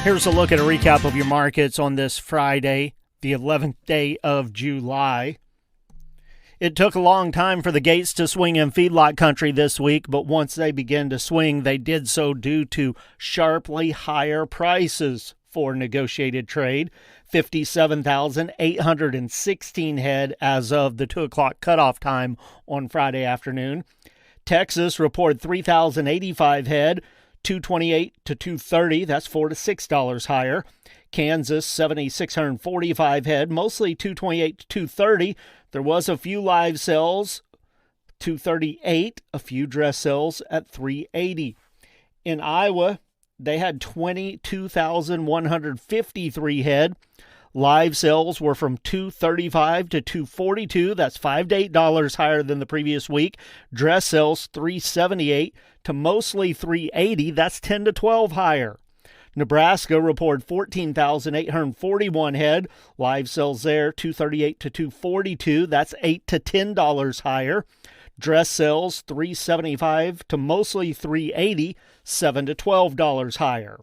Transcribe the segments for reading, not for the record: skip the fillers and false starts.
Here's a look at a recap of your markets on this Friday, the 11th day of July. It took a long time for the gates to swing in feedlot country this week, but once they began to swing, they did so due to sharply higher prices for negotiated trade. 57,816 head as of the 2 o'clock cutoff time on Friday afternoon. Texas reported 3,085 head, 228 to 230, that's $4 to $6 higher. Kansas, 7,645 head, mostly 228 to 230. There was a few live sales, 238, a few dress sales at 380. In Iowa, they had 22,153 head. Live sales were from 235 to 242. That's $5 to $8 higher than the previous week. Dress sales 378 to mostly 380. That's 10 to 12 higher. Nebraska reported 14,841 head. Live sales there 238 to 242. That's $8 to $10 higher. Dress sales 375 to mostly 380. $7 to $12 higher.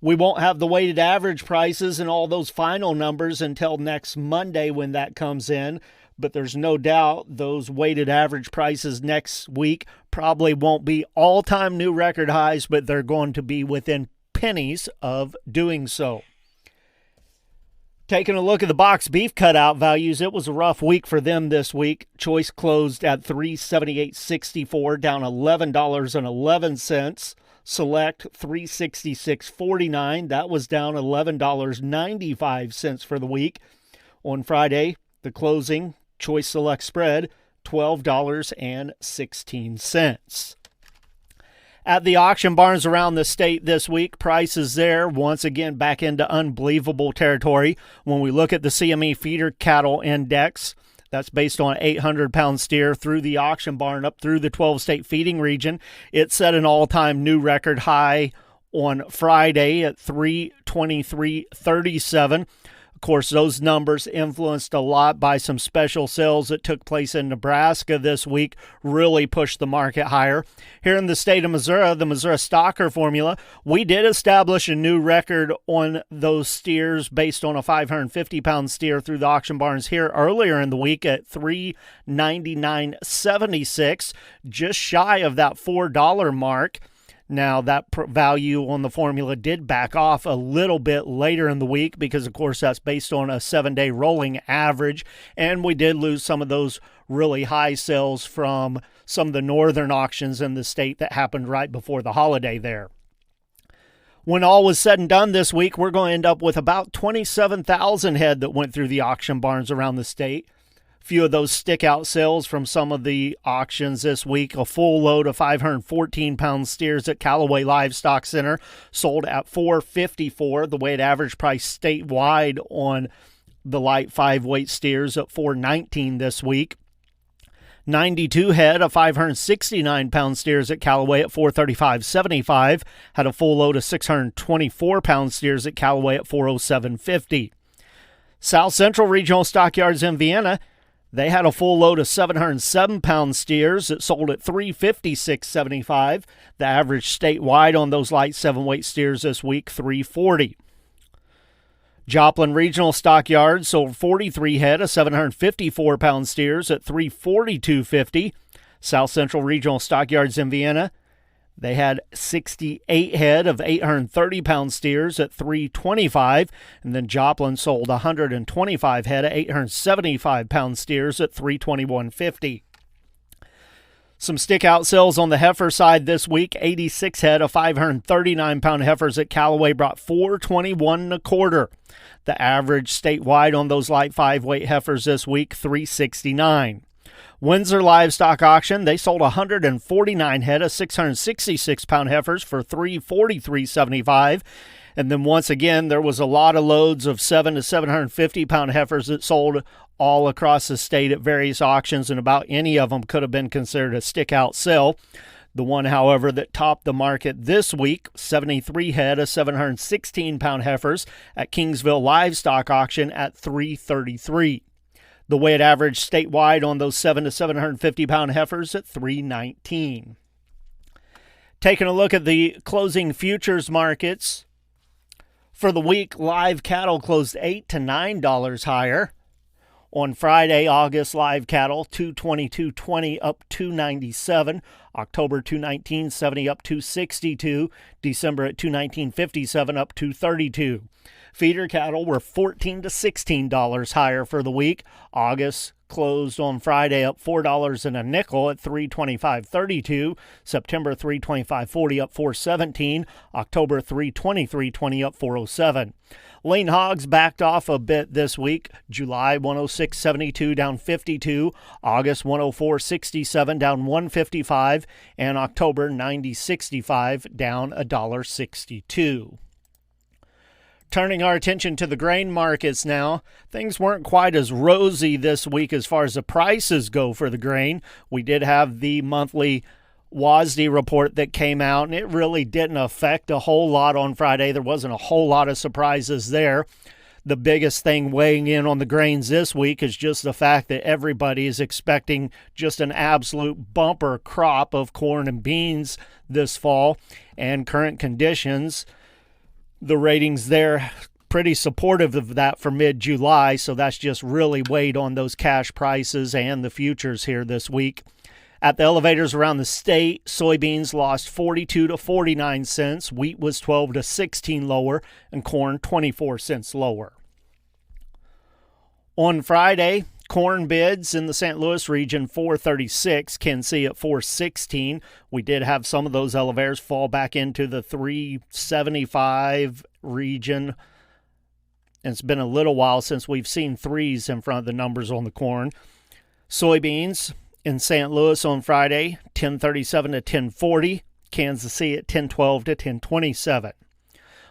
We won't have the weighted average prices and all those final numbers until next Monday when that comes in, but there's no doubt those weighted average prices next week probably won't be all-time new record highs, but they're going to be within pennies of doing so. Taking a look at the box beef cutout values, it was a rough week for them this week. Choice closed at $378.64, down $11.11. Select $366.49. That was down $11.95 for the week. On Friday, the closing Choice Select spread $12.16. At the auction barns around the state this week, prices there once again back into unbelievable territory. When we look at the CME Feeder Cattle Index, that's based on 800-pound steer through the auction barn up through the 12-state feeding region. It set an all-time new record high on Friday at 323.37. Of course, those numbers influenced a lot by some special sales that took place in Nebraska this week, really pushed the market higher. Here in the state of Missouri, the Missouri Stocker formula, we did establish a new record on those steers based on a 550-pound steer through the auction barns here earlier in the week at $399.76, just shy of that $4 mark. Now, that value on the formula did back off a little bit later in the week because, of course, that's based on a 7-day rolling average, and we did lose some of those really high sales from some of the northern auctions in the state that happened right before the holiday there. When all was said and done this week, we're going to end up with about 27,000 head that went through the auction barns around the state. Few of those stick-out sales from some of the auctions this week. A full load of 514-pound steers at Callaway Livestock Center sold at $454. The weighted average price statewide on the light 5-weight steers at $419 this week. 92 head of 569-pound steers at Callaway at $435.75. Had a full load of 624-pound steers at Callaway at $407.50. South Central Regional Stockyards in Vienna, they had a full load of 707-pound steers that sold at $356.75. The average statewide on those light 7-weight steers this week, $340. Joplin Regional Stockyards sold 43 head of 754-pound steers at $342.50. South Central Regional Stockyards in Vienna, they had 68 head of 830-pound steers at $325, and then Joplin sold 125 head of 875-pound steers at $321.50. Some stick-out sales on the heifer side this week. 86 head of 539-pound heifers at Callaway brought $421.25. The average statewide on those light 5-weight heifers this week, $369. Windsor Livestock Auction, they sold 149 head of 666-pound heifers for $343.75. And then once again, there was a lot of loads of 7 to 750-pound heifers that sold all across the state at various auctions, and about any of them could have been considered a stick-out sale. The one, however, that topped the market this week, 73 head of 716-pound heifers at Kingsville Livestock Auction at $333. The weighted average statewide on those 7 to 750-pound heifers at $319. Taking a look at the closing futures markets, For the week, live cattle closed $8 to $9 higher. On Friday, August live cattle 222.20 up 297. October 219.70 up 262. December at 219.57 up 232. Feeder cattle were $14 to $16 higher for the week. August closed on Friday up $4 and a nickel at 325.32. September 325.40 up 417. October 323.20 up 407. Lean hogs backed off a bit this week. July 106.72 down 52. August 104.67 down 155. And October 90.65 down $1.62. Turning our attention to the grain markets now, things weren't quite as rosy this week as far as the prices go for the grain. We did have the monthly WASDE report that came out, and it really didn't affect a whole lot on Friday. There wasn't a whole lot of surprises there. The biggest thing weighing in on the grains this week is just the fact that everybody is expecting just an absolute bumper crop of corn and beans this fall, and current conditions, the ratings there pretty supportive of that for mid-July, so that's just really weighed on those cash prices and the futures here this week. At the elevators around the state, soybeans lost 42 to 49 cents, wheat was 12 to 16 lower, and corn 24 cents lower. On Friday, corn bids in the St. Louis region 436, Kansas City at 416. We did have some of those elevators fall back into the 375 region. And it's been a little while since we've seen threes in front of the numbers on the corn. Soybeans in St. Louis on Friday, 1037 to 1040. Kansas City at 1012 to 1027.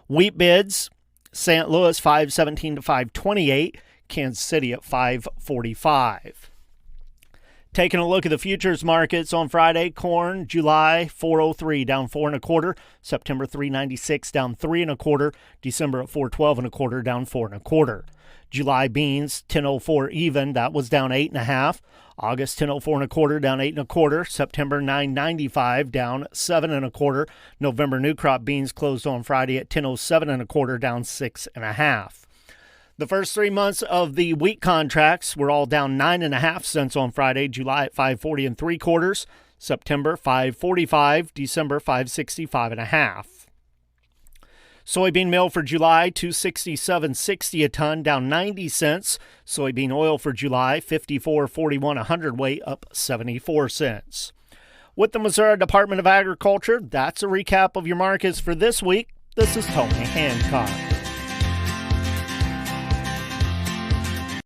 Wheat bids, St. Louis 517 to 528. Kansas City at 545. Taking a look at the futures markets on Friday, corn, July 403 down 4 1/4, September 396 down 3 1/4, December at 412 1/4 down 4 1/4. July beans 1004 even, that was down 8 1/2. August 1004 1/4 down 8 1/4, September 995 down 7 1/4. November new crop beans closed on Friday at 1007 1/4 down 6 1/2. The first 3 months of the wheat contracts were all down 9.5 cents on Friday. July at 540 3/4, September 545, December 565 1/2. Soybean meal for July 267.60 a ton, down 90 cents. Soybean oil for July 54.41 a hundredweight, up 74 cents. With the Missouri Department of Agriculture, that's a recap of your markets for this week. This is Tony Hancock.